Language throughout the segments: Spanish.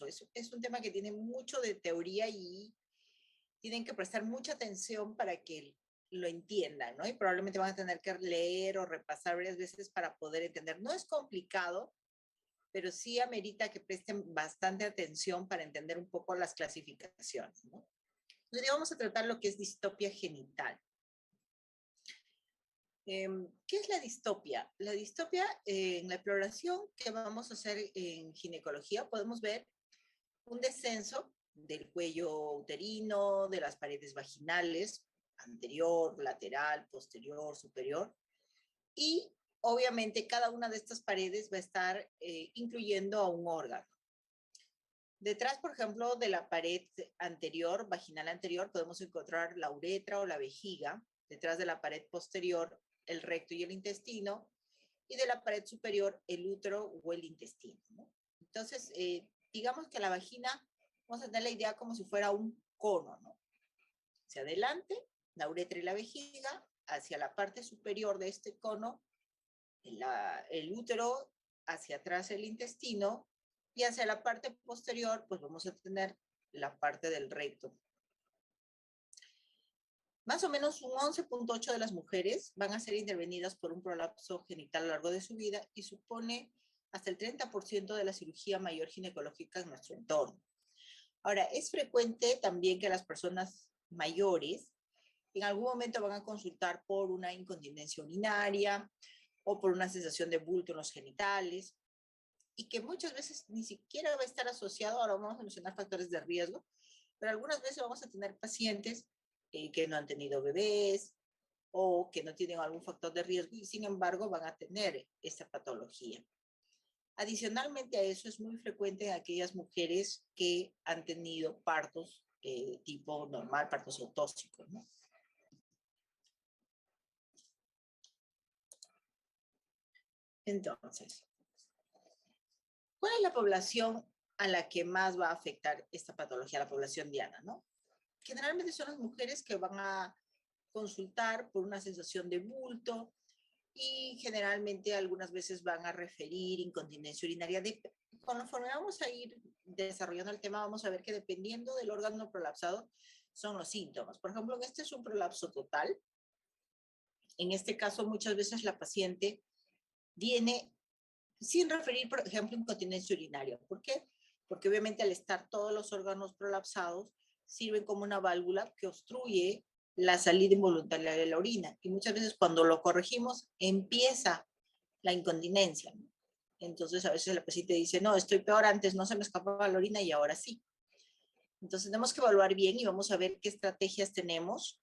engorroso. Es un tema que tiene mucho de teoría y tienen que prestar mucha atención para que lo entiendan, ¿no? Y probablemente van a tener que leer o repasar varias veces para poder entender. No es complicado, pero sí amerita que presten bastante atención para entender un poco las clasificaciones, ¿no? Entonces, vamos a tratar lo que es distopia genital. ¿Qué es la distopia? La distopia, en la exploración que vamos a hacer en ginecología, podemos ver un descenso del cuello uterino, de las paredes vaginales, anterior, lateral, posterior, superior, y obviamente cada una de estas paredes va a estar incluyendo a un órgano. Detrás, por ejemplo, de la pared anterior, vaginal anterior, podemos encontrar la uretra o la vejiga. Detrás de la pared posterior, el recto y el intestino. Y de la pared superior, el útero o el intestino, ¿no? Entonces, digamos que la vagina, vamos a tener la idea como si fuera un cono, ¿no? Hacia adelante, la uretra y la vejiga. Hacia la parte superior de este cono, el útero. Hacia atrás, el intestino. Y hacia la parte posterior, pues vamos a tener la parte del recto. Más o menos un 11.8 de las mujeres van a ser intervenidas por un prolapso genital a lo largo de su vida y supone hasta el 30% de la cirugía mayor ginecológica en nuestro entorno. Ahora, es frecuente también que las personas mayores en algún momento van a consultar por una incontinencia urinaria o por una sensación de bulto en los genitales, y que muchas veces ni siquiera va a estar asociado, ahora vamos a mencionar factores de riesgo, pero algunas veces vamos a tener pacientes que no han tenido bebés o que no tienen algún factor de riesgo y sin embargo van a tener esta patología. Adicionalmente a eso es muy frecuente en aquellas mujeres que han tenido partos tipo normal, partos autóxicos, ¿no? Entonces, ¿cuál es la población a la que más va a afectar esta patología? La población diana, ¿no? Generalmente son las mujeres que van a consultar por una sensación de bulto y generalmente algunas veces van a referir incontinencia urinaria. Conforme vamos a ir desarrollando el tema, vamos a ver que dependiendo del órgano prolapsado son los síntomas. Por ejemplo, este es un prolapso total. En este caso, muchas veces la paciente viene sin referir, por ejemplo, incontinencia urinaria. ¿Por qué? Porque obviamente al estar todos los órganos prolapsados, sirven como una válvula que obstruye la salida involuntaria de la orina. Y muchas veces cuando lo corregimos, empieza la incontinencia, ¿no? Entonces a veces la paciente dice, no, estoy peor, antes no se me escapaba la orina y ahora sí. Entonces tenemos que evaluar bien y vamos a ver qué estrategias tenemos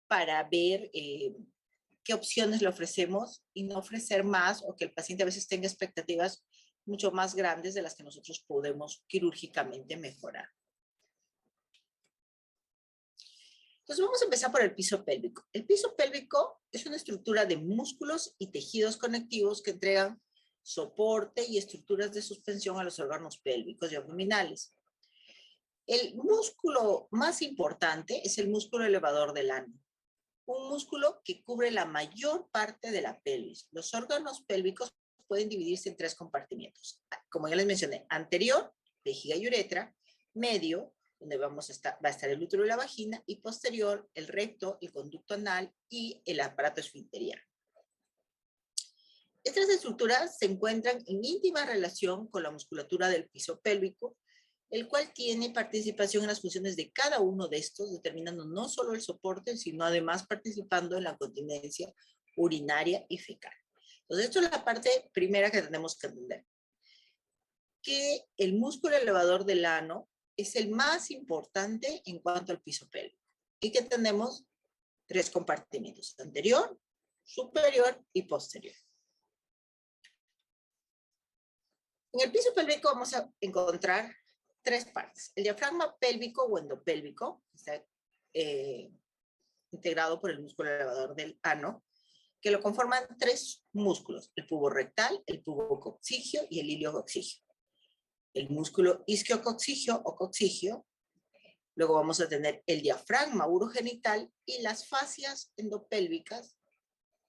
para ver qué opciones le ofrecemos y no ofrecer más o que el paciente a veces tenga expectativas mucho más grandes de las que nosotros podemos quirúrgicamente mejorar. Entonces vamos a empezar por el piso pélvico. El piso pélvico es una estructura de músculos y tejidos conectivos que entregan soporte y estructuras de suspensión a los órganos pélvicos y abdominales. El músculo más importante es el músculo elevador del ano, un músculo que cubre la mayor parte de la pelvis. Los órganos pélvicos pueden dividirse en 3 compartimientos. Como ya les mencioné, anterior, vejiga y uretra, medio, donde va a estar el útero y la vagina, y posterior, el recto, el conducto anal y el aparato esfinteriano. Estas estructuras se encuentran en íntima relación con la musculatura del piso pélvico, el cual tiene participación en las funciones de cada uno de estos, determinando no solo el soporte, sino además participando en la continencia urinaria y fecal. Entonces, esto es la parte primera que tenemos que entender. Que el músculo elevador del ano es el más importante en cuanto al piso pélvico. Y que tenemos 3 compartimentos, anterior, superior y posterior. En el piso pélvico vamos a encontrar 3 partes. El diafragma pélvico o endopélvico, está integrado por el músculo elevador del ano, que lo conforman 3 músculos, el pubo rectal, el pubo coccigio y el ilio coccigio. El músculo isquiococcigio o coccigio. Luego vamos a tener el diafragma urogenital y las fascias endopélvicas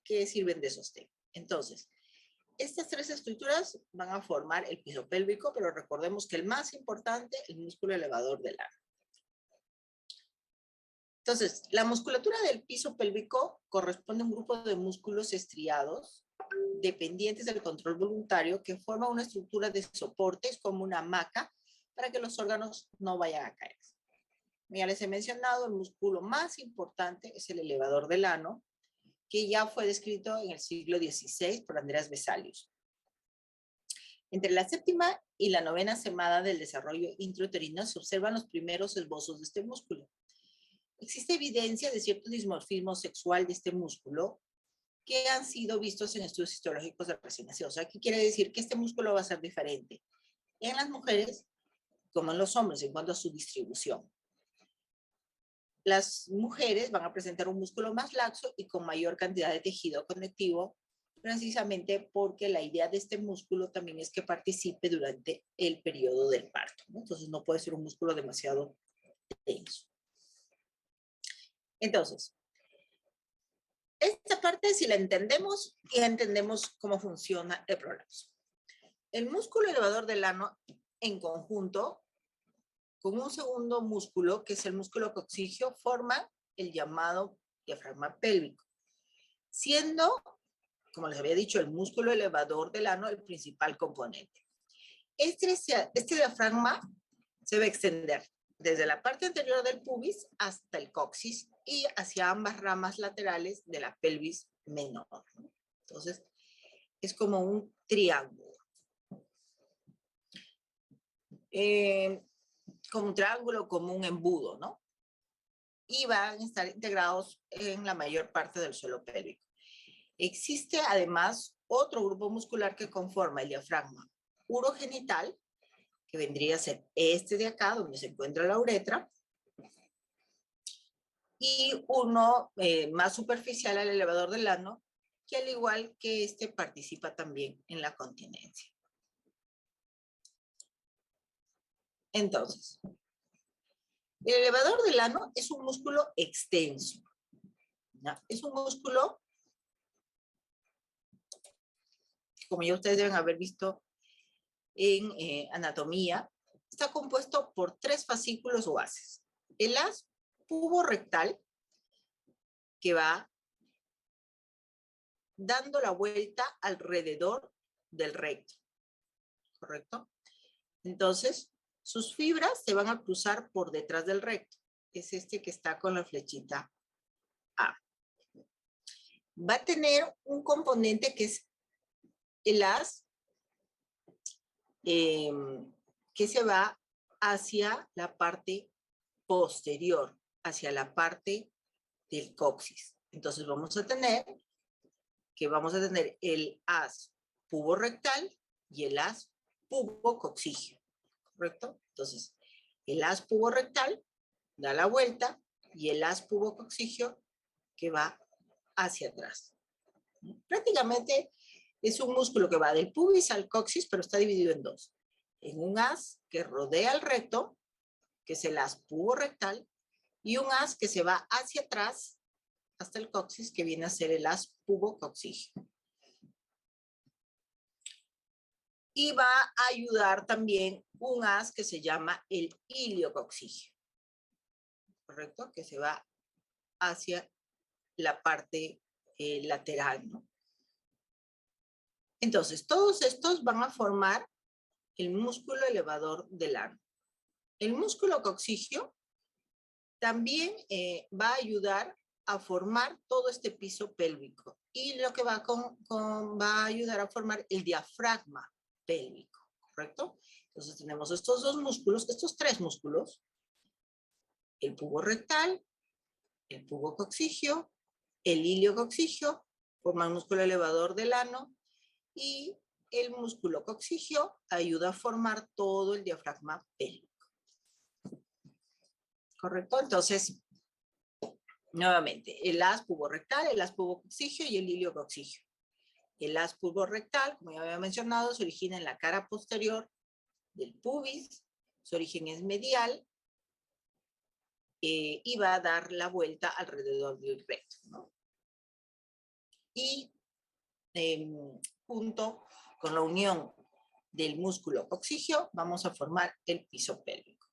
que sirven de sostén. Entonces, Estas tres estructuras van a formar el piso pélvico, pero recordemos que el más importante, el músculo elevador del ano. Entonces, la musculatura del piso pélvico corresponde a un grupo de músculos estriados dependientes del control voluntario que forma una estructura de soportes como una hamaca para que los órganos no vayan a caer. Ya les he mencionado, el músculo más importante es el elevador del ano, que ya fue descrito en el siglo XVI por Andreas Vesalius. Entre la séptima y la novena semana del desarrollo intrauterino se observan los primeros esbozos de este músculo. Existe evidencia de cierto dimorfismo sexual de este músculo que han sido vistos en estudios histológicos de recién nacidos. O sea, ¿qué quiere decir? Que este músculo va a ser diferente en las mujeres como en los hombres en cuanto a su distribución. Las mujeres van a presentar un músculo más laxo y con mayor cantidad de tejido conectivo, precisamente porque la idea de este músculo también es que participe durante el periodo del parto, ¿no? Entonces no puede ser un músculo demasiado denso. Entonces, esta parte, si la entendemos, ya entendemos cómo funciona el prolapso. El músculo elevador del ano, en conjunto con un segundo músculo, que es el músculo coxigio, forma el llamado diafragma pélvico, siendo, como les había dicho, el músculo elevador del ano el principal componente. Este diafragma se va a extender desde la parte anterior del pubis hasta el coxis y hacia ambas ramas laterales de la pelvis menor. Entonces, es como un triángulo. Como un triángulo, como un embudo, ¿no? Y van a estar integrados en la mayor parte del suelo pélvico. Existe además otro grupo muscular que conforma el diafragma urogenital, que vendría a ser este de acá, donde se encuentra la uretra, y uno más superficial al elevador del ano, que al igual que este participa también en la continencia. Entonces, el elevador del ano es un músculo extenso, ¿no? Es un músculo, como ya ustedes deben haber visto en anatomía, está compuesto por 3 fascículos o haces. El haz puborectal, que va dando la vuelta alrededor del recto, ¿correcto? Entonces, sus fibras se van a cruzar por detrás del recto. Es este que está con la flechita A. Va a tener un componente que es el haz que se va hacia la parte posterior, hacia la parte del coxis. Entonces vamos a tener el haz puborectal y el haz pubocoxigio, ¿correcto? Entonces, el haz puborectal da la vuelta y el haz pubocoxigio que va hacia atrás. Prácticamente es un músculo que va del pubis al coxis, pero está dividido en 2. En un haz que rodea el recto, que es el haz puborectal, y un haz que se va hacia atrás hasta el coxis, que viene a ser el haz pubocoxigio. Y va a ayudar también un haz que se llama el iliocoxigio, ¿correcto? Que se va hacia la parte lateral, ¿no? Entonces, todos estos van a formar el músculo elevador del ano. El músculo coxigio también va a ayudar a formar todo este piso pélvico y lo que va a ayudar a formar el diafragma pélvico, ¿correcto? Entonces tenemos estos 2 músculos, estos 3 músculos, el puborectal, el pubocoxigio, el iliocoxigio, forman el músculo elevador del ano y el músculo coxigio ayuda a formar todo el diafragma pélvico. ¿Correcto? Entonces, nuevamente, el haz puborectal, el haz pubocoxigio y el iliocoxigio. El haz puborectal, como ya había mencionado, se origina en la cara posterior del pubis, su origen es medial y va a dar la vuelta alrededor del recto, ¿no? Y junto con la unión del músculo coxígeo, vamos a formar el piso pélvico.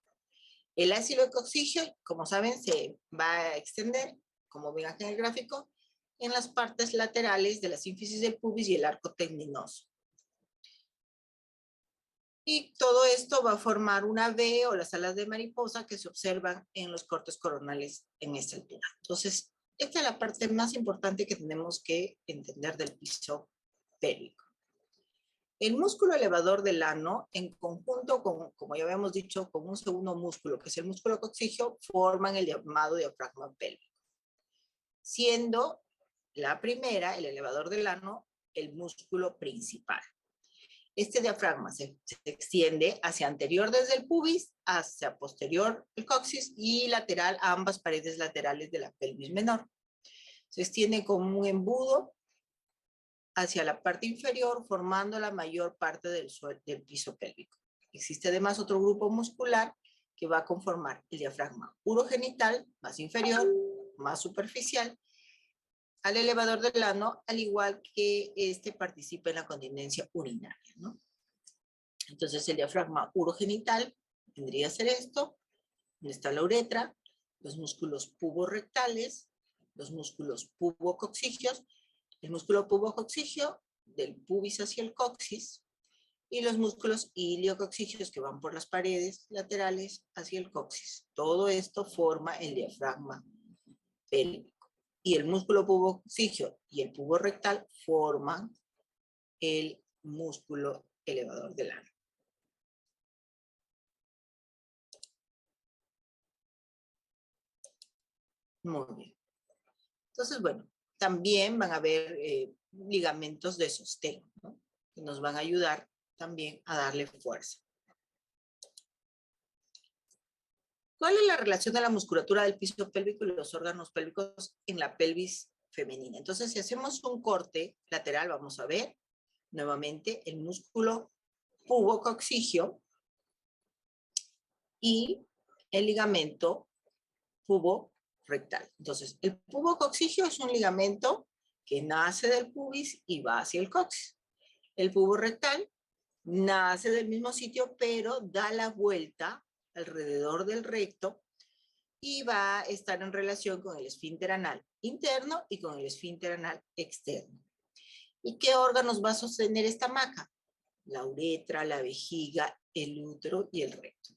El ácido coxígeo, como saben, se va a extender, como ven aquí en el gráfico, en las partes laterales de la sínfisis del pubis y el arco tendinoso. Y todo esto va a formar una V o las alas de mariposa que se observan en los cortes coronales en esta altura. Entonces, esta es la parte más importante que tenemos que entender del piso pélvico. El músculo elevador del ano, en conjunto con, como ya habíamos dicho, con un segundo músculo, que es el músculo coxígeo, forman el llamado diafragma pélvico. Siendo la primera, el elevador del ano, el músculo principal. Este diafragma se extiende hacia anterior desde el pubis, hacia posterior el coxis y lateral a ambas paredes laterales de la pelvis menor. Se extiende como un embudo hacia la parte inferior, formando la mayor parte del piso pélvico. Existe además otro grupo muscular que va a conformar el diafragma urogenital, más inferior, más superficial, al elevador del ano, al igual que este participa en la continencia urinaria, ¿no? Entonces el diafragma urogenital vendría a ser esto, donde está la uretra, los músculos puborectales, los músculos pubocoxígeos, el músculo pubocoxígeo del pubis hacia el coxis, y los músculos iliocoxígeos que van por las paredes laterales hacia el coxis. Todo esto forma el diafragma pélvico. Y el músculo pubocoxígeo y el puborectal forman el músculo elevador del ano. Muy bien. Entonces, bueno, también van a haber ligamentos de sostén, ¿no? Que nos van a ayudar también a darle fuerza. ¿Cuál es la relación de la musculatura del piso pélvico y los órganos pélvicos en la pelvis femenina? Entonces, si hacemos un corte lateral, vamos a ver nuevamente el músculo pubocoxígeo y el ligamento puborectal. Entonces, el pubocoxígeo es un ligamento que nace del pubis y va hacia el coxis. El puborectal nace del mismo sitio, pero da la vuelta alrededor del recto y va a estar en relación con el esfínter anal interno y con el esfínter anal externo. ¿Y qué órganos va a sostener esta maca? La uretra, la vejiga, el útero y el recto.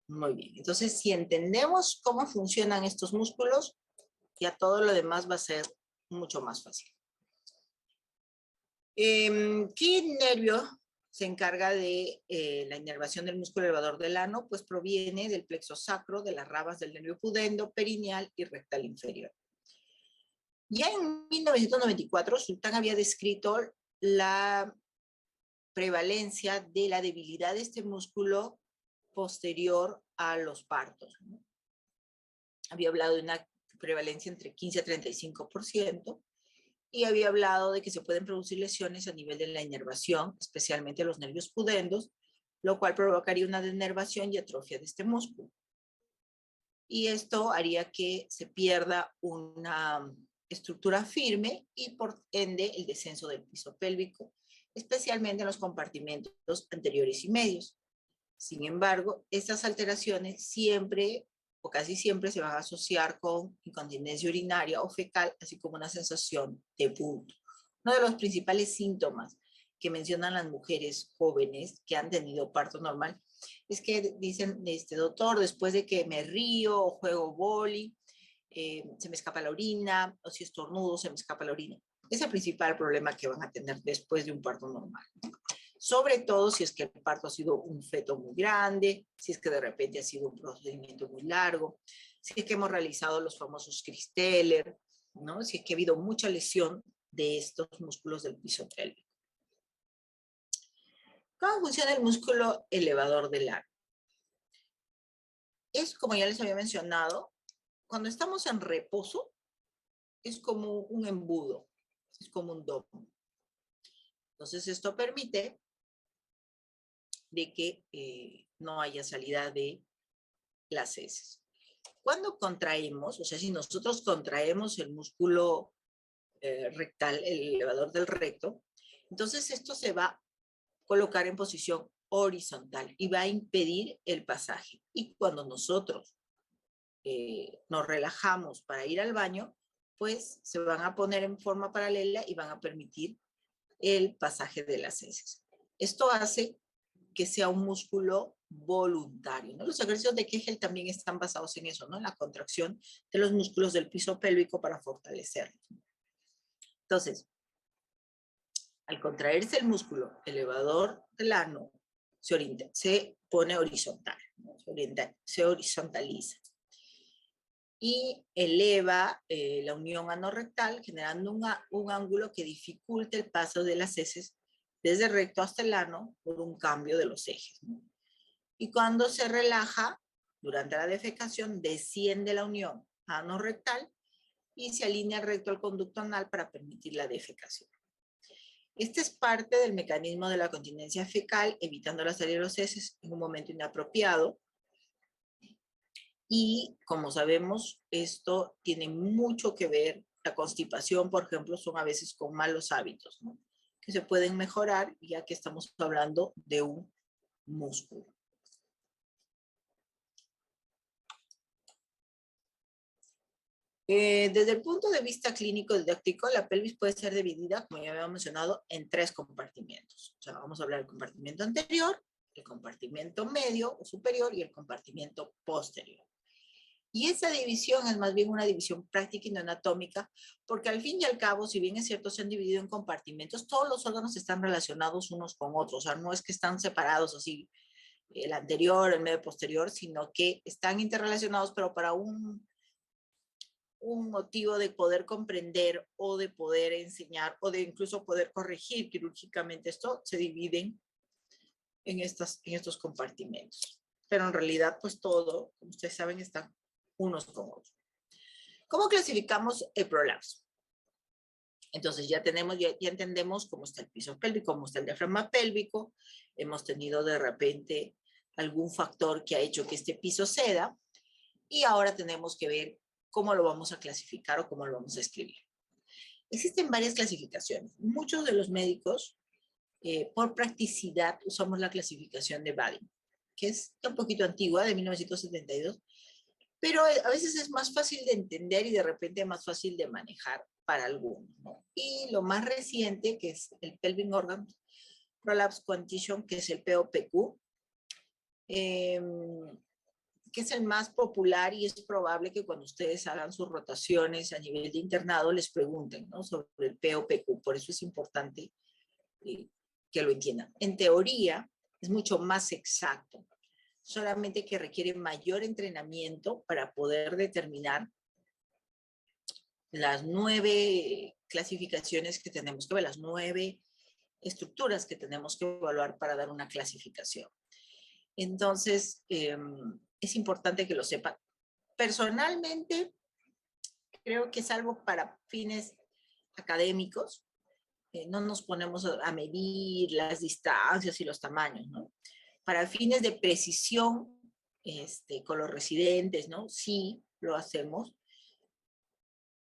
Muy bien, entonces si entendemos cómo funcionan estos músculos, ya todo lo demás va a ser mucho más fácil. ¿Qué nervio se encarga de la inervación del músculo elevador del ano? Pues proviene del plexo sacro, de las ramas del nervio pudendo, perineal y rectal inferior. Ya en 1994, Sultán había descrito la prevalencia de la debilidad de este músculo posterior a los partos, ¿no? Había hablado de una prevalencia entre 15 a 35%, y había hablado de que se pueden producir lesiones a nivel de la inervación, especialmente los nervios pudendos, lo cual provocaría una denervación y atrofia de este músculo. Y esto haría que se pierda una estructura firme y por ende el descenso del piso pélvico, especialmente en los compartimentos anteriores y medios. Sin embargo, estas alteraciones siempre o casi siempre se van a asociar con incontinencia urinaria o fecal, así como una sensación de punto. Uno de los principales síntomas que mencionan las mujeres jóvenes que han tenido parto normal es que dicen, doctor, después de que me río o juego boli, se me escapa la orina, o si estornudo, se me escapa la orina. Es el principal problema que van a tener después de un parto normal. Sobre todo si es que el parto ha sido un feto muy grande, si es que de repente ha sido un procedimiento muy largo, si es que hemos realizado los famosos Kristeller, ¿no? Si es que ha habido mucha lesión de estos músculos del piso pélvico. ¿Cómo funciona el músculo elevador del ano? Es, como ya les había mencionado, cuando estamos en reposo, es como un embudo, es como un domo. Entonces esto permite de que no haya salida de las heces. Cuando contraemos, o sea, si nosotros contraemos el músculo rectal, el elevador del recto. Entonces esto se va a colocar en posición horizontal y va a impedir el pasaje. Y cuando nosotros nos relajamos para ir al baño, pues se van a poner en forma paralela y van a permitir el pasaje de las heces. Esto hace que sea un músculo voluntario, ¿no? Los ejercicios de Kegel también están basados en eso, ¿no? En la contracción de los músculos del piso pélvico para fortalecerlos. Entonces, al contraerse el músculo elevador del ano, se pone horizontal, ¿no? Se horizontaliza y eleva la unión anorrectal, generando un ángulo que dificulte el paso de las heces desde el recto hasta el ano por un cambio de los ejes, ¿no? Y cuando se relaja, durante la defecación, desciende la unión anorrectal y se alinea recto al conducto anal para permitir la defecación. Este es parte del mecanismo de la continencia fecal, evitando la salida de los heces en un momento inapropiado. Y como sabemos, esto tiene mucho que ver, la constipación, por ejemplo, son a veces con malos hábitos, ¿no? Que se pueden mejorar ya que estamos hablando de un músculo. Desde el punto de vista clínico didáctico, la pelvis puede ser dividida, como ya habíamos mencionado, en 3 compartimentos. O sea, vamos a hablar del compartimento anterior, el compartimento medio o superior y el compartimento posterior. Y esa división es más bien una división práctica y no anatómica, porque al fin y al cabo, si bien es cierto, se han dividido en compartimentos, todos los órganos están relacionados unos con otros. O sea, no es que están separados así, el anterior, el medio posterior, sino que están interrelacionados, pero para un motivo de poder comprender o de poder enseñar o de incluso poder corregir quirúrgicamente esto, se dividen en estos compartimentos. Pero en realidad, pues todo, como ustedes saben, están unos con otros. ¿Cómo clasificamos el prolapso? Entonces ya entendemos cómo está el piso pélvico, cómo está el diafragma pélvico, hemos tenido de repente algún factor que ha hecho que este piso ceda, y ahora tenemos que ver cómo lo vamos a clasificar o cómo lo vamos a escribir. Existen varias clasificaciones. Muchos de los médicos, por practicidad, usamos la clasificación de Badin, que es un poquito antigua, de 1972, pero a veces es más fácil de entender y de repente más fácil de manejar para algunos, ¿no? Y lo más reciente, que es el Pelvic Organ Prolapse Condition, que es el POPQ, que es el más popular, y es probable que cuando ustedes hagan sus rotaciones a nivel de internado les pregunten, ¿no?, sobre el POPQ. Por eso es importante que lo entiendan. En teoría es mucho más exacto, solamente que requiere mayor entrenamiento para poder determinar las 9 clasificaciones que tenemos que ver, las 9 estructuras que tenemos que evaluar para dar una clasificación. Entonces, es importante que lo sepan. Personalmente, creo que salvo para fines académicos, no nos ponemos a medir las distancias y los tamaños, ¿no? Para fines de precisión, con los residentes, ¿no? Sí, lo hacemos.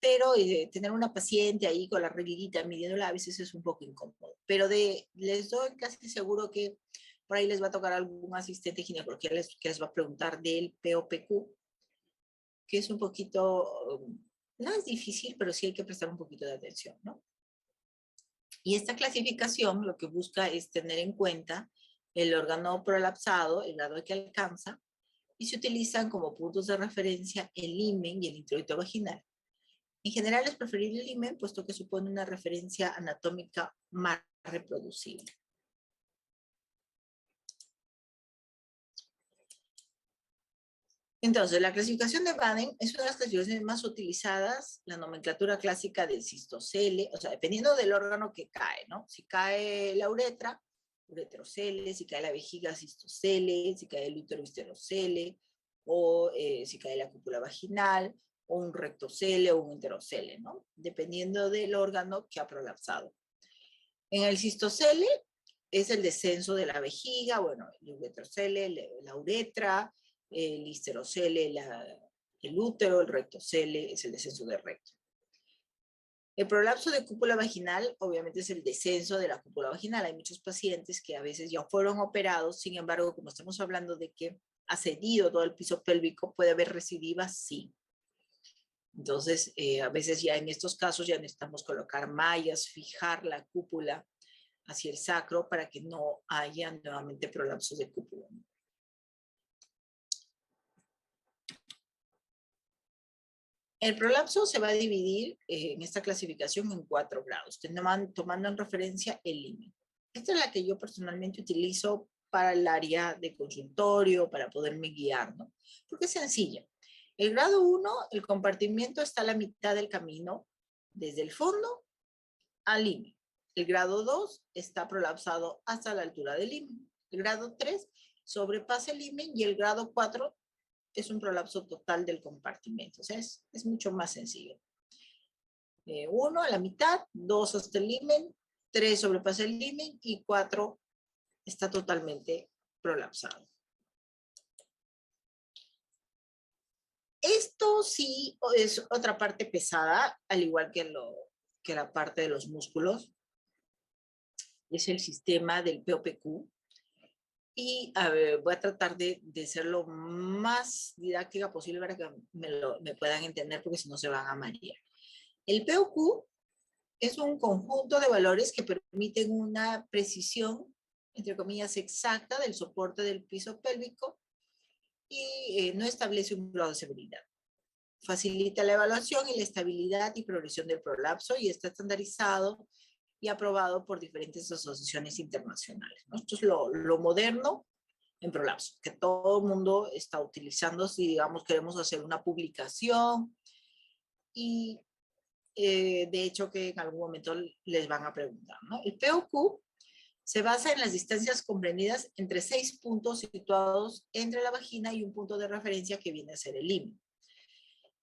Pero tener una paciente ahí con la reglita midiéndola a veces es un poco incómodo. Pero les doy casi seguro que por ahí les va a tocar algún asistente ginecólogo que les va a preguntar del POPQ, que es un poquito, no es difícil, pero sí hay que prestar un poquito de atención, ¿no? Y esta clasificación lo que busca es tener en cuenta el órgano prolapsado, el grado que alcanza, y se utilizan como puntos de referencia el himen y el introito vaginal. En general es preferible el himen, puesto que supone una referencia anatómica más reproducible. Entonces, la clasificación de Baden es una de las clasificaciones más utilizadas, la nomenclatura clásica del cistocele, o sea, dependiendo del órgano que cae, ¿no? Si cae la uretra, uretrocele; si cae la vejiga, cistocele; si cae el útero, histerocele; o si cae la cúpula vaginal, o un rectocele o un enterocele, ¿no? Dependiendo del órgano que ha prolapsado. En el cistocele es el descenso de la vejiga, bueno, el uretrocele, la uretra; el histerocele, el útero; el rectocele es el descenso del recto. El prolapso de cúpula vaginal obviamente es el descenso de la cúpula vaginal. Hay muchos pacientes que a veces ya fueron operados, sin embargo, como estamos hablando de que ha cedido todo el piso pélvico, puede haber recidiva, sí. Entonces, a veces ya en estos casos ya necesitamos colocar mallas, fijar la cúpula hacia el sacro para que no haya nuevamente prolapsos de cúpula. El prolapso se va a dividir en esta clasificación en 4 grados, tomando en referencia el límite. Esta es la que yo personalmente utilizo para el área de consultorio, para poderme guiar, ¿no? Porque es sencilla. El grado 1, el compartimiento está a la mitad del camino, desde el fondo al límite. El grado 2 está prolapsado hasta la altura del límite. El grado 3 sobrepasa el límite y el grado 4 es un prolapso total del compartimento. O sea, es mucho más sencillo. 1 a la mitad, 2 hasta el límite, 3 sobrepasa el límite y 4 está totalmente prolapsado. Esto sí es otra parte pesada, al igual que la parte de los músculos. Es el sistema del POPQ. Y a ver, voy a tratar de ser lo más didáctica posible para que me puedan entender, porque si no se van a marear. El POQ es un conjunto de valores que permiten una precisión, entre comillas, exacta del soporte del piso pélvico y no establece un grado de seguridad. Facilita la evaluación y la estabilidad y progresión del prolapso y está estandarizado y aprobado por diferentes asociaciones internacionales, ¿no? Esto es lo moderno en prolapso, que todo el mundo está utilizando si, digamos, queremos hacer una publicación y de hecho que en algún momento les van a preguntar, ¿no? El POQ se basa en las distancias comprendidas entre 6 puntos situados entre la vagina y un punto de referencia que viene a ser el límite.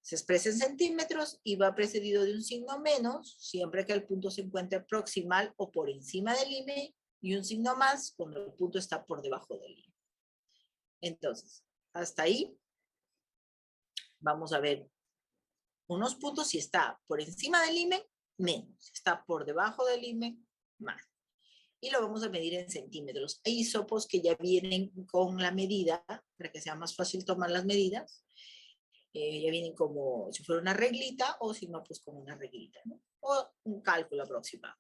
Se expresa en centímetros y va precedido de un signo menos, siempre que el punto se encuentre proximal o por encima del límite, y un signo más cuando el punto está por debajo del límite. Entonces, hasta ahí vamos a ver unos puntos si está por encima del límite, menos. Si está por debajo del límite, más. Y lo vamos a medir en centímetros. Hay hisopos que ya vienen con la medida, para que sea más fácil tomar las medidas. Ya vienen como si fuera una reglita, o si no, pues como una reglita, ¿no? O un cálculo aproximado.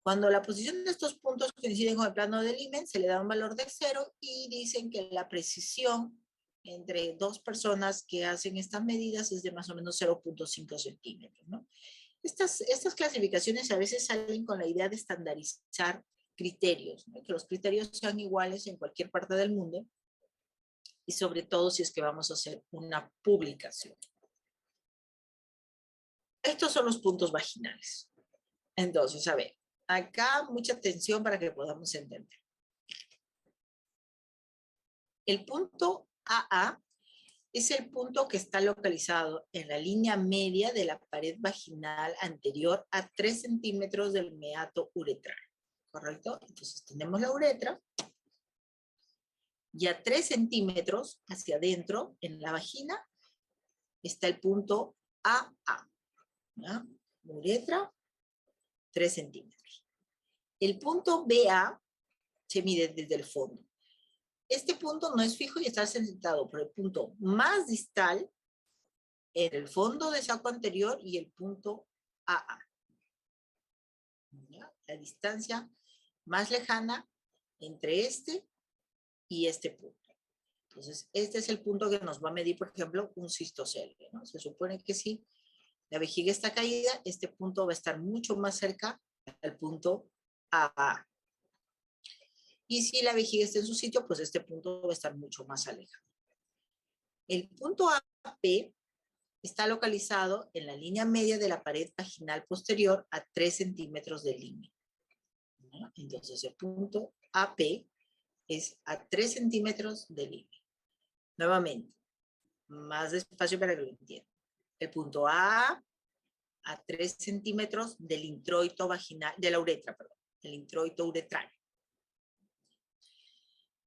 Cuando la posición de estos puntos coinciden con el plano del límite, se le da un valor de 0 y dicen que la precisión entre dos personas que hacen estas medidas es de más o menos 0.5 centímetros, ¿no? Estas clasificaciones a veces salen con la idea de estandarizar criterios, ¿no? Que los criterios sean iguales en cualquier parte del mundo y sobre todo si es que vamos a hacer una publicación. Estos son los puntos vaginales. Entonces, a ver, acá mucha atención para que podamos entender. El punto AA es el punto que está localizado en la línea media de la pared vaginal anterior a 3 centímetros del meato uretral, ¿correcto? Entonces tenemos la uretra y a 3 centímetros hacia adentro en la vagina está el punto AA, ¿ya? Uretra, 3 centímetros. El punto BA se mide desde el fondo. Este punto no es fijo y está centrado por el punto más distal en el fondo de saco anterior y el punto AA. ¿Ya? La distancia más lejana entre este y este punto. Entonces, este es el punto que nos va a medir, por ejemplo, un cistocelio, ¿no? Se supone que si la vejiga está caída, este punto va a estar mucho más cerca al punto AA. Y si la vejiga está en su sitio, pues este punto va a estar mucho más alejado. El punto AP está localizado en la línea media de la pared vaginal posterior a 3 centímetros del límite. ¿No? Entonces el punto AP es a 3 centímetros del límite. Nuevamente, más despacio para que lo entiendan. El punto a 3 centímetros del introito vaginal, de la uretra, perdón, del introito uretral.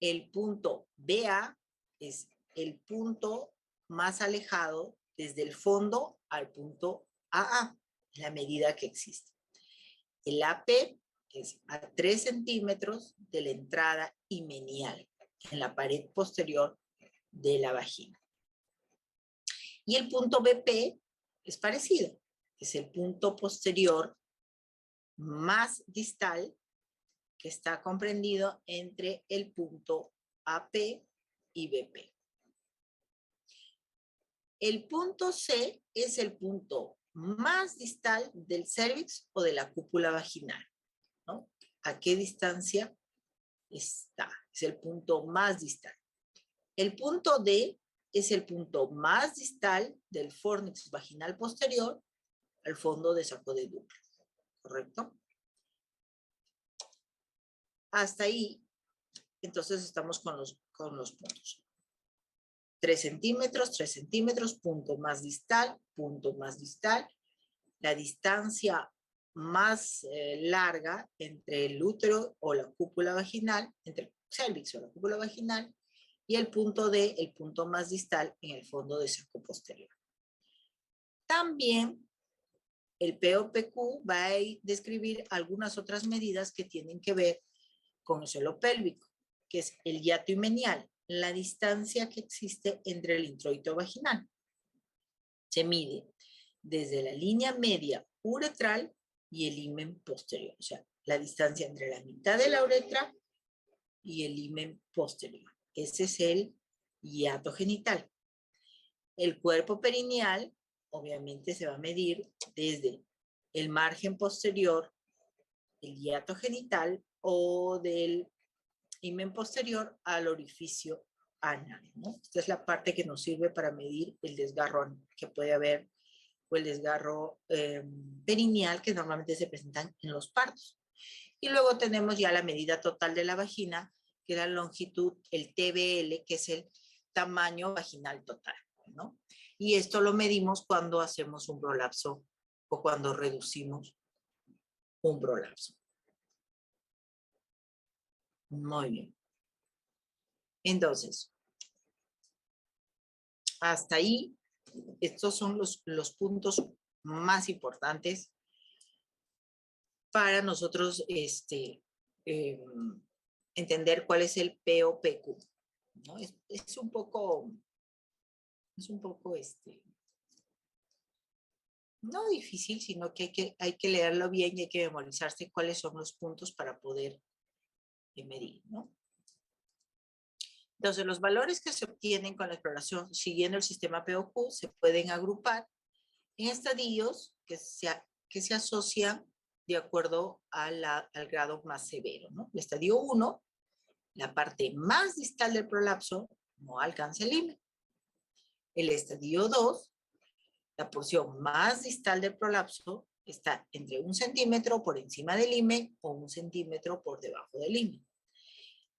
El punto BA es el punto más alejado desde el fondo al punto AA, la medida que existe. El AP es a 3 centímetros de la entrada himenial en la pared posterior de la vagina. Y el punto BP es parecido, es el punto posterior más distal que está comprendido entre el punto AP y BP. El punto C es el punto más distal del cérvix o de la cúpula vaginal, ¿no? ¿A qué distancia está? Es el punto más distal. El punto D es el punto más distal del fornix vaginal posterior al fondo de saco de Doppler, ¿correcto? Hasta ahí, entonces estamos con los puntos. 3 centímetros, punto más distal, la distancia más larga entre el útero o la cúpula vaginal, entre el cervix o la cúpula vaginal, y el punto D, el punto más distal en el fondo de saco posterior. También el POPQ va a describir algunas otras medidas que tienen que ver con el suelo pélvico, que es el hiato himenial, la distancia que existe entre el introito vaginal. Se mide desde la línea media uretral y el himen posterior, o sea, la distancia entre la mitad de la uretra y el himen posterior. Ese es el hiato genital. El cuerpo perineal, obviamente, se va a medir desde el margen posterior, el hiato genital, o del himen posterior al orificio anal, ¿no? Esta es la parte que nos sirve para medir el desgarro que puede haber, o el desgarro perineal, que normalmente se presentan en los partos. Y luego tenemos ya la medida total de la vagina, que es la longitud, el TBL, que es el tamaño vaginal total, ¿no? Y esto lo medimos cuando hacemos un prolapso o cuando reducimos un prolapso. Muy bien. Entonces, hasta ahí, estos son los puntos más importantes para nosotros entender cuál es el POPQ, ¿no? Es un poco, no difícil, sino que hay que leerlo bien y hay que memorizarse cuáles son los puntos para poder medir, ¿no? Entonces, los valores que se obtienen con la exploración siguiendo el sistema POQ se pueden agrupar en estadios que se asocian de acuerdo al grado más severo, ¿no? El estadio 1, la parte más distal del prolapso, no alcanza el himen. El estadio 2, la porción más distal del prolapso está entre 1 centímetro por encima del himen o 1 centímetro por debajo del himen.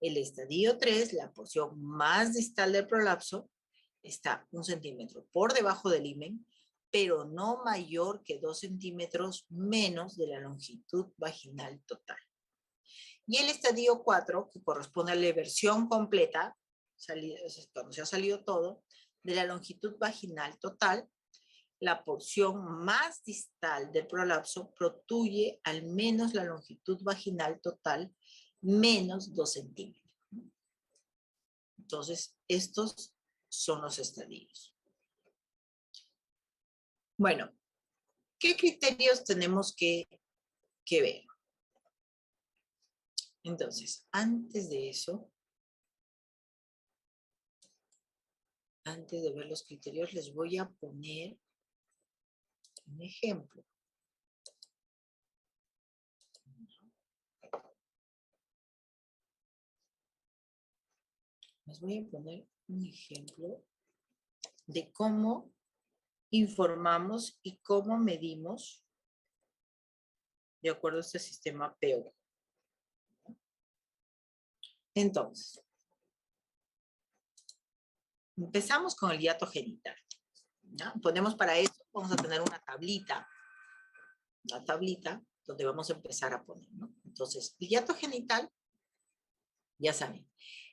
El estadio 3, la porción más distal del prolapso, está 1 centímetro por debajo del himen, pero no mayor que 2 centímetros menos de la longitud vaginal total. Y el estadio 4, que corresponde a la versión completa, cuando se ha salido todo, de la longitud vaginal total, la porción más distal del prolapso protruye al menos la longitud vaginal total menos 2 centímetros. Entonces, estos son los estadios. Bueno, ¿qué criterios tenemos que ver? Entonces, antes de eso, antes de ver los criterios, les voy a poner un ejemplo. Les voy a poner un ejemplo de cómo informamos y cómo medimos de acuerdo a este sistema PO. Entonces, empezamos con el hiato genital, ¿ya? Ponemos para eso, vamos a tener una tablita donde vamos a empezar a poner, ¿no? Entonces, el hiato genital, ya saben,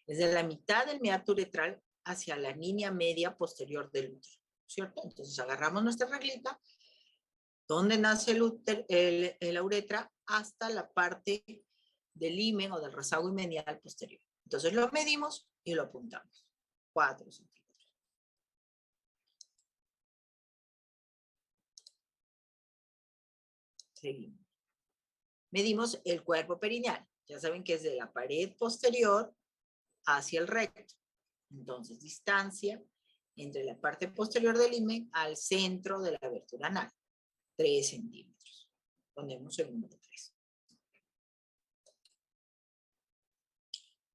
es de la mitad del meato uretral hacia la línea media posterior del útero, ¿cierto? Entonces agarramos nuestra reglita donde nace la uretra hasta la parte del himen o del rezago himenial posterior. Entonces lo medimos y lo apuntamos. 4 centímetros. Seguimos. Medimos el cuerpo perineal. Ya saben que es de la pared posterior hacia el recto. Entonces, distancia entre la parte posterior del himen al centro de la abertura anal. 3 centímetros. Ponemos el número 3.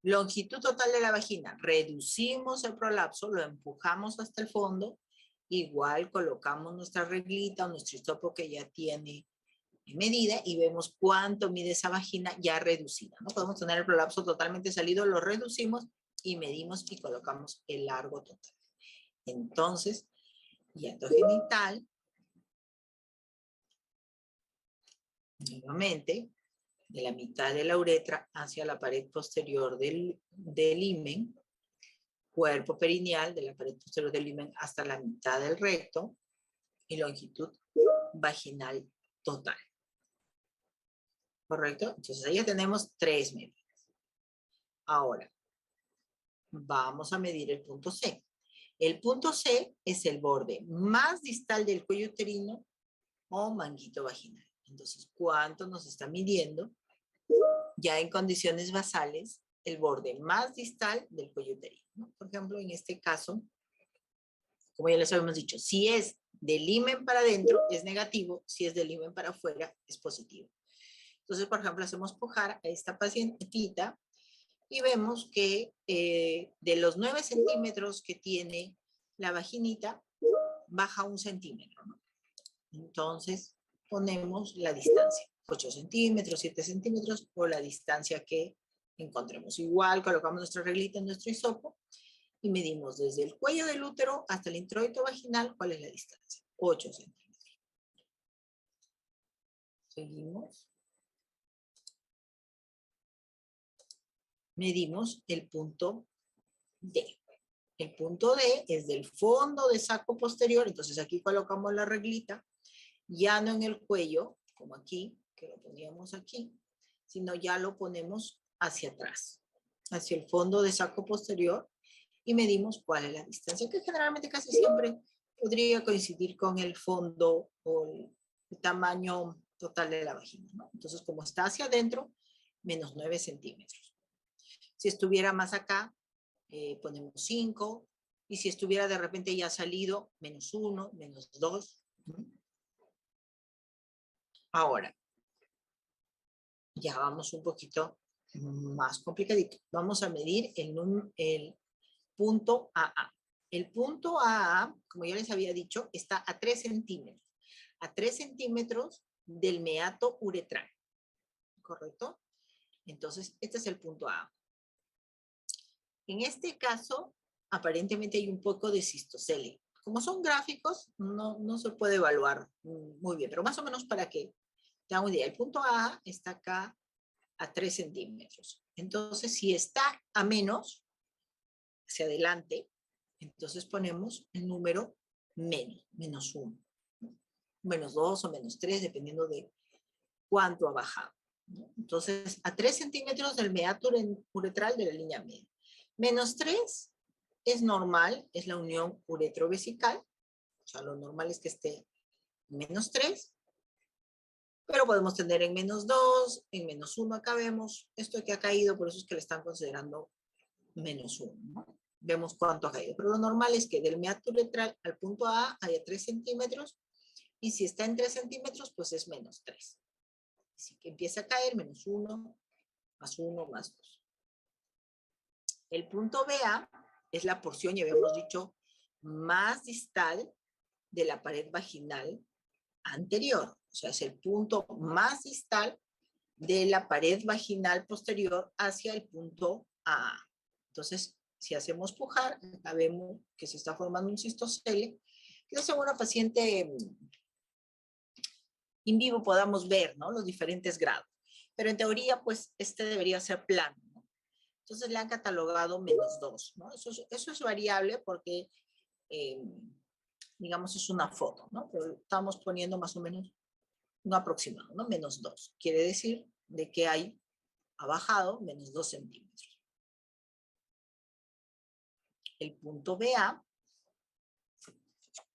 Longitud total de la vagina. Reducimos el prolapso, lo empujamos hasta el fondo. Igual colocamos nuestra reglita o nuestro hisopo que ya tiene medida y vemos cuánto mide esa vagina ya reducida, ¿no? Podemos tener el prolapso totalmente salido, lo reducimos y medimos y colocamos el largo total. Entonces, hiato genital, nuevamente, de la mitad de la uretra hacia la pared posterior del himen, cuerpo perineal de la pared posterior del himen hasta la mitad del recto y longitud vaginal total. ¿Correcto? Entonces ahí ya tenemos 3 medidas. Ahora, vamos a medir el punto C. El punto C es el borde más distal del cuello uterino o manguito vaginal. Entonces, ¿cuánto nos está midiendo? Ya en condiciones basales, el borde más distal del cuello uterino, ¿no? Por ejemplo, en este caso, como ya les habíamos dicho, si es del himen para adentro, es negativo. Si es del himen para afuera, es positivo. Entonces, por ejemplo, hacemos pujar a esta pacientita y vemos que de los 9 centímetros que tiene la vaginita, baja 1 centímetro, ¿no? Entonces, ponemos la distancia, 8 centímetros, 7 centímetros, o la distancia que encontremos. Igual, colocamos nuestra reglita en nuestro hisopo y medimos desde el cuello del útero hasta el introito vaginal, ¿cuál es la distancia? 8 centímetros. Seguimos. Medimos el punto D. El punto D es del fondo de saco posterior, entonces aquí colocamos la reglita, ya no en el cuello, como aquí, que lo poníamos aquí, sino ya lo ponemos hacia atrás, hacia el fondo de saco posterior, y medimos cuál es la distancia, que generalmente casi siempre podría coincidir con el fondo o el tamaño total de la vagina, ¿no? Entonces, como está hacia adentro, menos 9 centímetros. Si estuviera más acá, ponemos 5, y si estuviera de repente ya salido, menos 1, menos 2. Ahora, ya vamos un poquito más complicadito. Vamos a medir el punto AA. El punto AA, como ya les había dicho, está a 3 centímetros. A 3 centímetros del meato uretral. ¿Correcto? Entonces, este es el punto AA. En este caso, aparentemente hay un poco de cistocele. Como son gráficos, no se puede evaluar muy bien, pero más o menos para que te hagan una idea. El punto A está acá a 3 centímetros. Entonces, si está a menos, hacia adelante, entonces ponemos el número menos 1, menos 2 o menos 3, dependiendo de cuánto ha bajado, ¿no? Entonces, a 3 centímetros del meato uretral de la línea media. Menos 3 es normal, es la unión uretrovesical, o sea, lo normal es que esté menos 3, pero podemos tener en menos 2, en menos 1 acá vemos, esto que ha caído, por eso es que le están considerando menos 1, ¿no? Vemos cuánto ha caído, pero lo normal es que del meato uretral al punto A haya 3 centímetros, y si está en 3 centímetros, pues es menos 3. Así que empieza a caer menos 1, más 1, más 2. El punto BA es la porción, ya habíamos dicho, más distal de la pared vaginal anterior. O sea, es el punto más distal de la pared vaginal posterior hacia el punto AA. Entonces, si hacemos pujar, acá vemos que se está formando un cistocele, que es una paciente in vivo podamos ver, ¿no?, los diferentes grados. Pero en teoría, pues, este debería ser plano, ¿no? Entonces le han catalogado menos 2, ¿no? Eso es variable porque, digamos, es una foto, ¿no? Pero estamos poniendo más o menos un aproximado, ¿no? Menos 2. Quiere decir de que ha bajado menos 2 centímetros. El punto BA,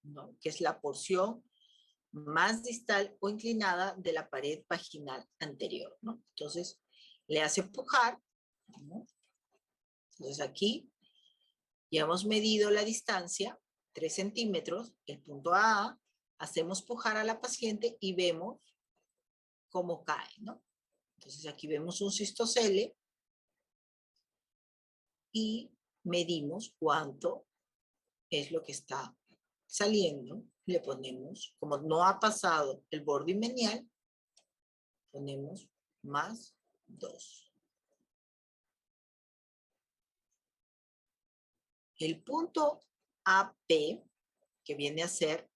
¿no? Que es la porción más distal o inclinada de la pared vaginal anterior, ¿no? Entonces, le hace pujar, ¿no? Entonces, aquí ya hemos medido la distancia, 3 centímetros, el punto A, hacemos pujar a la paciente y vemos cómo cae, ¿no? Entonces, aquí vemos un cistocele y medimos cuánto es lo que está saliendo. Le ponemos, como no ha pasado el borde menial, ponemos más 2. El punto AP, que viene a ser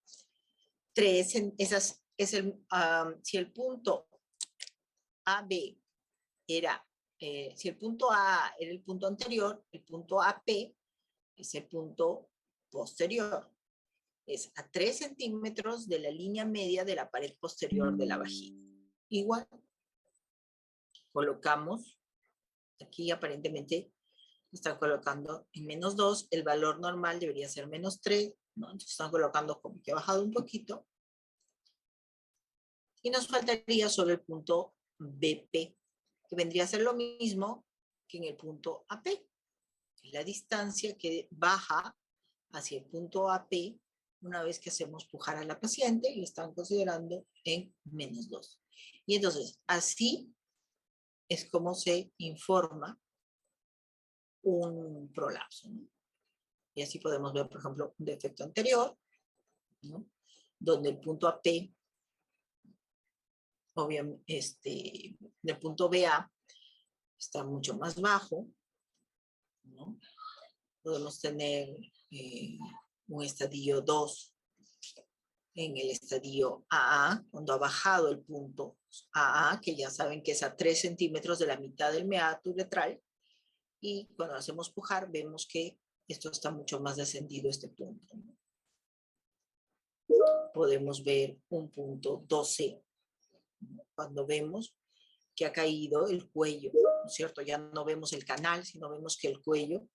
3, si el punto AB era, si el punto A era el punto anterior, el punto AP es el punto posterior. Es a 3 centímetros de la línea media de la pared posterior de la vagina. Igual, colocamos, aquí aparentemente están colocando en menos 2, el valor normal debería ser menos 3, ¿no? Entonces están colocando como que ha bajado un poquito. Y nos faltaría sobre el punto BP, que vendría a ser lo mismo que en el punto AP. La distancia que baja hacia el punto AP una vez que hacemos pujar a la paciente y están considerando en menos 2. Y entonces, así es como se informa un prolapso, ¿no? Y así podemos ver, por ejemplo, un defecto anterior, ¿no? Donde el punto AP, obviamente, el punto BA está mucho más bajo, ¿no? Podemos tener un estadio 2 en el estadio AA, cuando ha bajado el punto AA, que ya saben que es a 3 centímetros de la mitad del meato uretral, y cuando hacemos pujar vemos que esto está mucho más descendido, este punto, ¿no? Podemos ver un punto 12, ¿no? Cuando vemos que ha caído el cuello, ¿no es cierto? Ya no vemos el canal, sino vemos que el cuello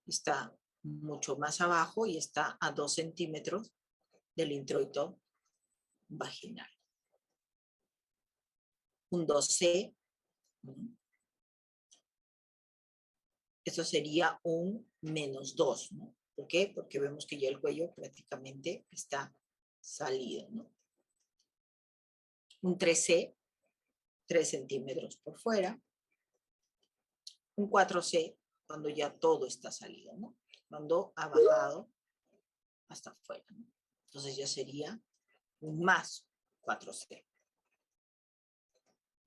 está mucho más abajo y está a 2 centímetros del introito vaginal. Un 2C, ¿no? Eso sería un menos 2, ¿no? ¿Por qué? Porque vemos que ya el cuello prácticamente está salido, ¿no? Un 3C, 3 centímetros por fuera. Un 4C, cuando ya todo está salido, ¿no? Cuando ha bajado hasta afuera, ¿no? Entonces ya sería un más 4C.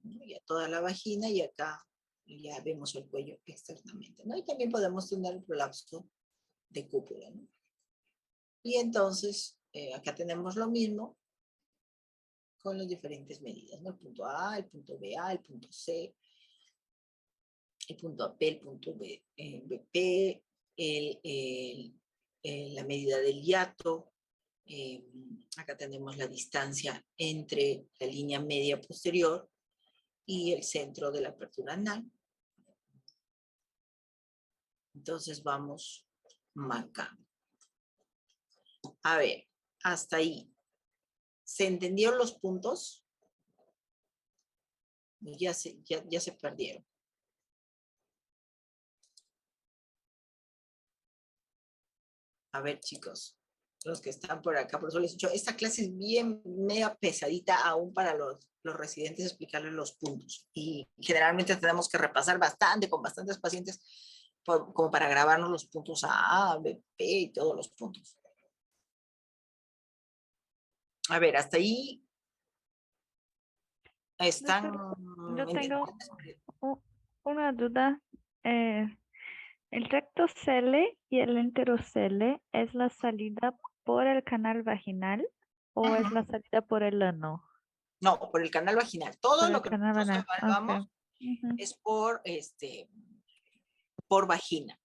¿No? Ya toda la vagina y acá ya vemos el cuello externamente, ¿no? Y también podemos tener el prolapso de cúpula, ¿no? Y entonces, acá tenemos lo mismo con las diferentes medidas, ¿no? El punto A, el punto BA, el punto C, el punto AP, el punto BP, la medida del hiato. Acá tenemos la distancia entre la línea media posterior y el centro de la apertura anal. Entonces vamos marcando. A ver, hasta ahí. ¿Se entendieron los puntos? Ya se perdieron. A ver, chicos, los que están por acá, por eso les he dicho, esta clase es bien media pesadita aún para los residentes explicarles los puntos. Y generalmente tenemos que repasar bastante con bastantes pacientes como para grabarnos los puntos A, B, P y todos los puntos. A ver, hasta ahí están... Yo tengo una duda. ¿El rectocele y el enterocele es la salida por el canal vaginal o es la salida por el ano? No, por el canal vaginal. Todo Por lo el que canal nosotros vaginal. evaluamos Ok. Ujú. es por vagina.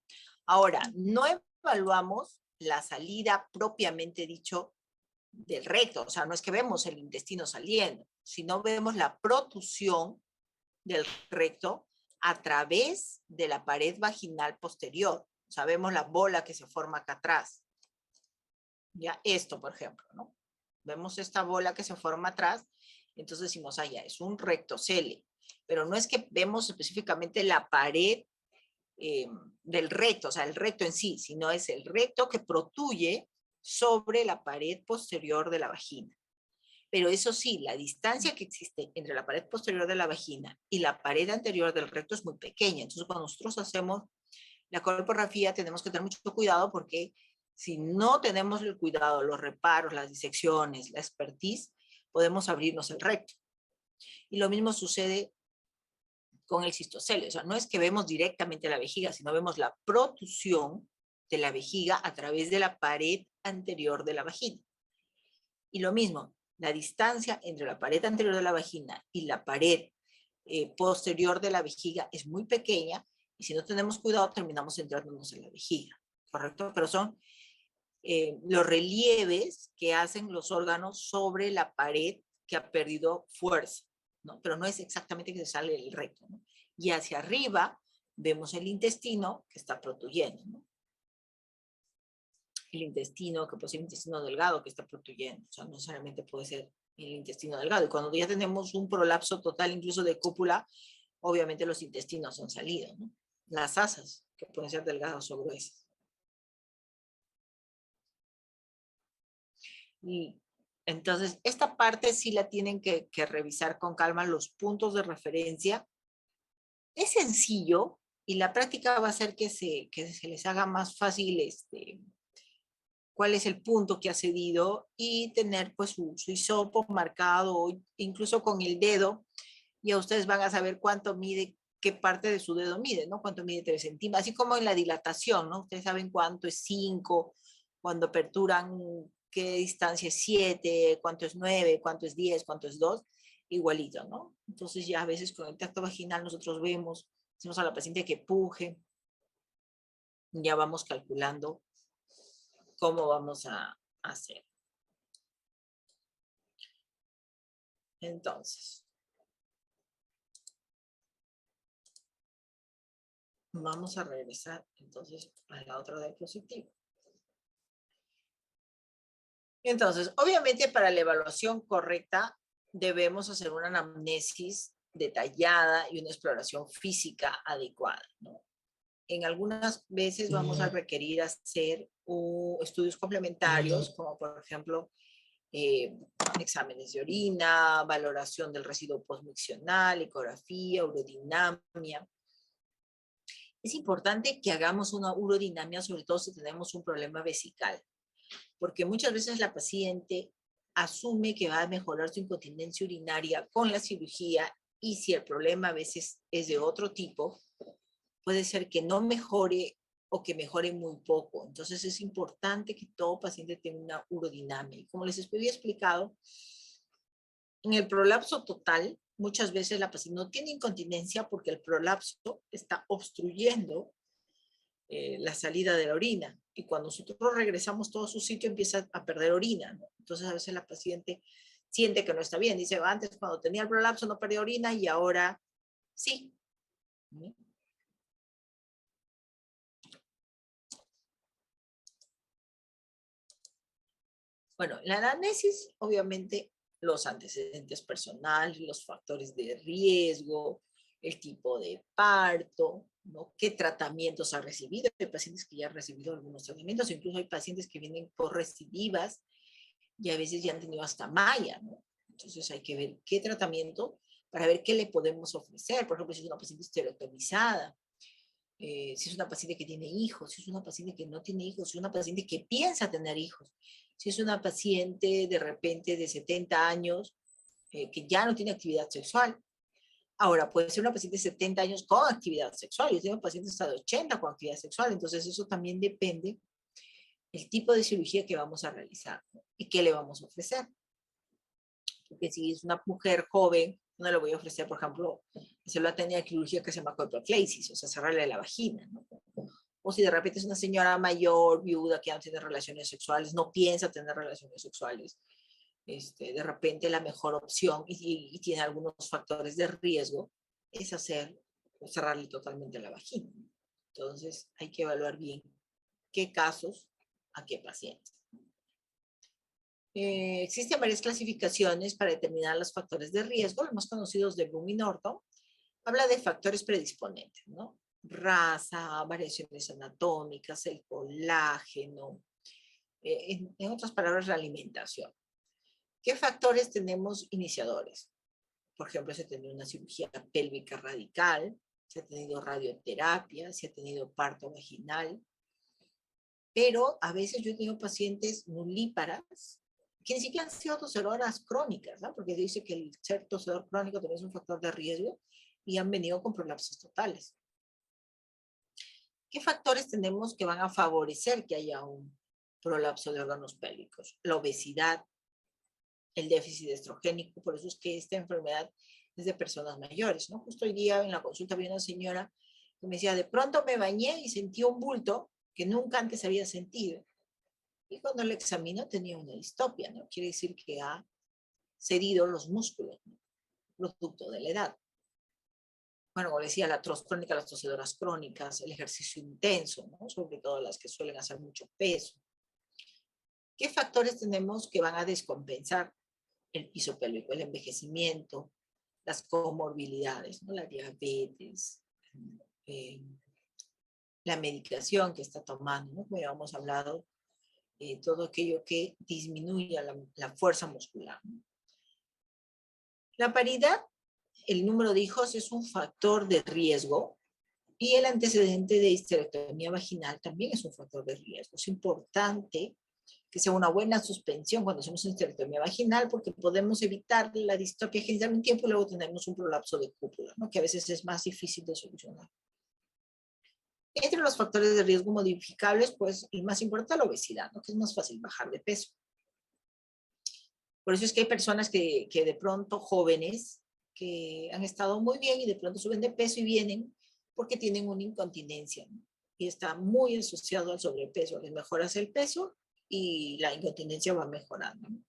Ahora, no evaluamos la salida propiamente dicho del recto, o sea, no es que vemos el intestino saliendo, sino vemos la protusión del recto a través de la pared vaginal posterior. O sea, vemos la bola que se forma acá atrás. Ya, esto, por ejemplo, ¿no? Vemos esta bola que se forma atrás, entonces decimos, ya, es un rectocele. Pero no es que vemos específicamente la pared del recto, o sea, el recto en sí, sino es el recto que protuye sobre la pared posterior de la vagina. Pero eso sí, la distancia que existe entre la pared posterior de la vagina y la pared anterior del recto es muy pequeña. Entonces, cuando nosotros hacemos la colporrafía, tenemos que tener mucho cuidado porque si no tenemos el cuidado, los reparos, las disecciones, la expertise, podemos abrirnos el recto. Y lo mismo sucede con el cistocele. O sea, no es que vemos directamente la vejiga, sino vemos la protusión de la vejiga a través de la pared anterior de la vagina. Y lo mismo, la distancia entre la pared anterior de la vagina y la pared posterior de la vejiga es muy pequeña y si no tenemos cuidado terminamos entrándonos en la vejiga, ¿correcto? Pero son los relieves que hacen los órganos sobre la pared que ha perdido fuerza, ¿no? Pero no es exactamente que se sale el recto, ¿no? Y hacia arriba vemos el intestino que está protuyendo, ¿no? El intestino, que puede ser el intestino delgado que está protuyendo, o sea, no necesariamente puede ser el intestino delgado. Y cuando ya tenemos un prolapso total, incluso de cópula, obviamente los intestinos han salido, ¿no? Las asas, que pueden ser delgadas o gruesas. Y entonces, esta parte sí la tienen que revisar con calma, los puntos de referencia. Es sencillo y la práctica va a hacer que se les haga más fácil cuál es el punto que ha cedido y tener pues su hisopo marcado, incluso con el dedo, ya ustedes van a saber cuánto mide, qué parte de su dedo mide, ¿no? Cuánto mide 3 centímetros, así como en la dilatación, ¿no? Ustedes saben cuánto es 5, cuando aperturan, qué distancia es 7, cuánto es 9, cuánto es 10, cuánto es 2, igualito, ¿no? Entonces ya a veces con el tacto vaginal nosotros vemos, decimos a la paciente que puje, ya vamos calculando cómo vamos a hacer. Entonces, vamos a regresar entonces a la otra diapositiva. Entonces, obviamente para la evaluación correcta debemos hacer una anamnesis detallada y una exploración física adecuada, ¿no? En algunas veces vamos a requerir hacer estudios complementarios, como por ejemplo exámenes de orina, valoración del residuo postmiccional, ecografía, urodinamia. Es importante que hagamos una urodinamia, sobre todo si tenemos un problema vesical, porque muchas veces la paciente asume que va a mejorar su incontinencia urinaria con la cirugía y si el problema a veces es de otro tipo, puede ser que no mejore o que mejore muy poco. Entonces es importante que todo paciente tenga una urodinamia. Y como les había explicado, en el prolapso total, muchas veces la paciente no tiene incontinencia porque el prolapso está obstruyendo la salida de la orina. Y cuando nosotros regresamos todo a su sitio, empieza a perder orina, ¿no? Entonces a veces la paciente siente que no está bien. Dice, antes cuando tenía el prolapso no perdía orina y ahora sí. ¿Sí? Bueno, la anamnesis, obviamente, los antecedentes personales, los factores de riesgo, el tipo de parto, ¿no? ¿Qué tratamientos ha recibido? Hay pacientes que ya han recibido algunos tratamientos, incluso hay pacientes que vienen por recidivas y a veces ya han tenido hasta malla, ¿no? Entonces hay que ver qué tratamiento para ver qué le podemos ofrecer. Por ejemplo, si es una paciente esterotomizada, si es una paciente que tiene hijos, si es una paciente que no tiene hijos, si es una paciente que piensa tener hijos, si es una paciente de repente de 70 años que ya no tiene actividad sexual. Ahora, puede ser una paciente de 70 años con actividad sexual. Yo tengo pacientes hasta de 80 con actividad sexual. Entonces, eso también depende del tipo de cirugía que vamos a realizar, ¿no? Y qué le vamos a ofrecer. Porque si es una mujer joven, no le voy a ofrecer, por ejemplo, hacerlo a tener quirúrgica que se llama coproclasis, o sea, cerrarle la vagina, ¿no? O si de repente es una señora mayor, viuda, que ya no tiene relaciones sexuales, no piensa tener relaciones sexuales, de repente la mejor opción y tiene algunos factores de riesgo es cerrarle totalmente la vagina. Entonces hay que evaluar bien qué casos a qué pacientes. Existen varias clasificaciones para determinar los factores de riesgo, los más conocidos de Bloom y Norton. Habla de factores predisponentes, ¿no? Raza, variaciones anatómicas, el colágeno, en otras palabras, la alimentación. ¿Qué factores tenemos iniciadores? Por ejemplo, se ha tenido una cirugía pélvica radical, se ha tenido radioterapia, se ha tenido parto vaginal, pero a veces yo he tenido pacientes nulíparas que ni siquiera han sido tosedoras crónicas, ¿no? Porque dice que el ser tosedor crónico también es un factor de riesgo y han venido con prolapsos totales. ¿Qué factores tenemos que van a favorecer que haya un prolapso de órganos pélvicos? La obesidad, el déficit estrogénico, por eso es que esta enfermedad es de personas mayores, ¿no? Justo hoy día en la consulta vi una señora que me decía, de pronto me bañé y sentí un bulto que nunca antes había sentido. Y cuando lo examinó tenía una distopia, ¿no? Quiere decir que ha cedido los músculos, ¿no? Producto de la edad. Bueno, como decía, la artrosis crónica, las tosedoras crónicas, el ejercicio intenso, ¿no? Sobre todo las que suelen hacer mucho peso. ¿Qué factores tenemos que van a descompensar el piso pélvico? El envejecimiento, las comorbilidades, ¿no? La diabetes, la medicación que está tomando, ¿no? Como ya hemos hablado, todo aquello que disminuya la fuerza muscular, ¿no? La paridad, el número de hijos es un factor de riesgo y el antecedente de histerectomía vaginal también es un factor de riesgo. Es importante que sea una buena suspensión cuando hacemos una histerectomía vaginal porque podemos evitar la distopia genital un tiempo y luego tenemos un prolapso de cúpula, ¿no? Que a veces es más difícil de solucionar. Entre los factores de riesgo modificables, pues el más importante es la obesidad, ¿no? Que es más fácil bajar de peso. Por eso es que hay personas que de pronto, jóvenes, que han estado muy bien y de pronto suben de peso y vienen porque tienen una incontinencia, ¿no? Y está muy asociado al sobrepeso. Les mejoras el peso y la incontinencia va mejorando, ¿no?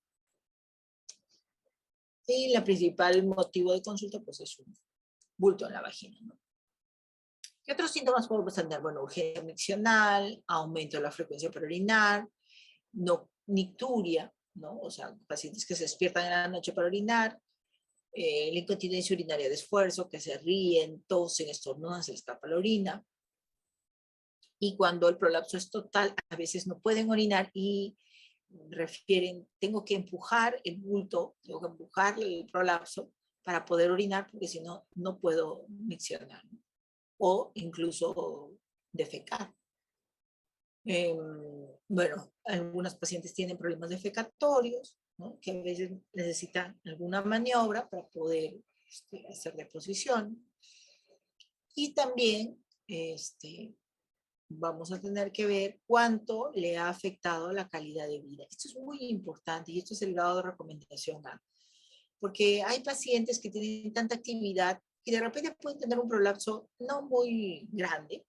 Y el principal motivo de consulta pues es un bulto en la vagina, ¿no? ¿Qué otros síntomas podemos tener? Bueno, urgencia miccional, aumento de la frecuencia para orinar, nicturia, ¿no? O sea, pacientes que se despiertan en la noche para orinar, la incontinencia urinaria de esfuerzo, que se ríen, tosen, estornudan, se les escapa la orina. Y cuando el prolapso es total, a veces no pueden orinar y refieren, tengo que empujar el bulto, tengo que empujar el prolapso para poder orinar, porque si no, no puedo miccionar, ¿no? O incluso defecar. Bueno, algunos pacientes tienen problemas defecatorios, ¿no? Que a veces necesitan alguna maniobra para poder hacer deposición. Y también vamos a tener que ver cuánto le ha afectado la calidad de vida. Esto es muy importante y esto es el grado de recomendación A, porque hay pacientes que tienen tanta actividad y de repente pueden tener un prolapso no muy grande,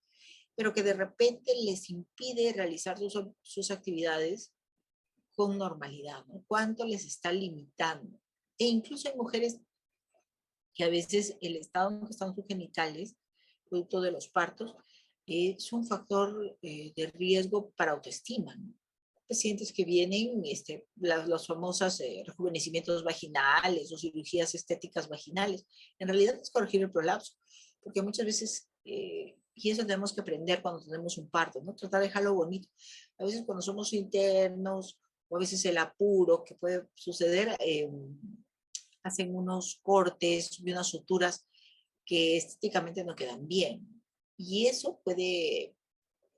pero que de repente les impide realizar sus actividades con normalidad, ¿no? ¿Cuánto les está limitando? E incluso hay mujeres que a veces el estado en que están sus genitales, producto de los partos, es un factor de riesgo para autoestima, ¿no? Pacientes que vienen, los famosos rejuvenecimientos vaginales o cirugías estéticas vaginales, en realidad es corregir el prolapso, porque muchas veces, y eso tenemos que aprender cuando tenemos un parto, ¿no? Tratar de dejarlo bonito. A veces cuando somos internos, o a veces el apuro que puede suceder, hacen unos cortes y unas suturas que estéticamente no quedan bien. Y eso puede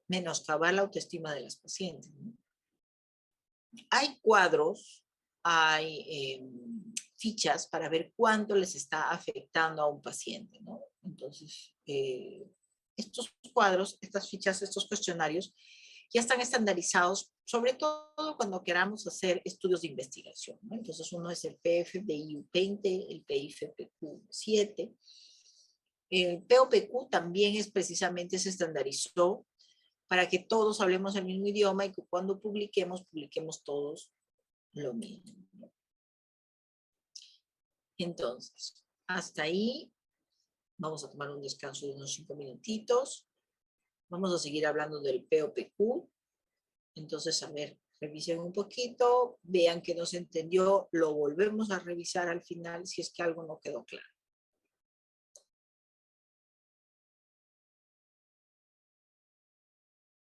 menoscabar la autoestima de las pacientes, ¿no? Hay cuadros, hay fichas para ver cuánto les está afectando a un paciente, ¿no? Entonces, estos cuadros, estas fichas, estos cuestionarios, ya están estandarizados, sobre todo cuando queramos hacer estudios de investigación, ¿no? Entonces, uno es el PFDIU-20, el PIFPQ-7. El POPQ también es precisamente, se estandarizó para que todos hablemos el mismo idioma y que cuando publiquemos todos lo mismo. Entonces, hasta ahí. Vamos a tomar un descanso de unos 5 minutitos. Vamos a seguir hablando del POPQ. Entonces, a ver, revisen un poquito, vean que no se entendió, lo volvemos a revisar al final si es que algo no quedó claro.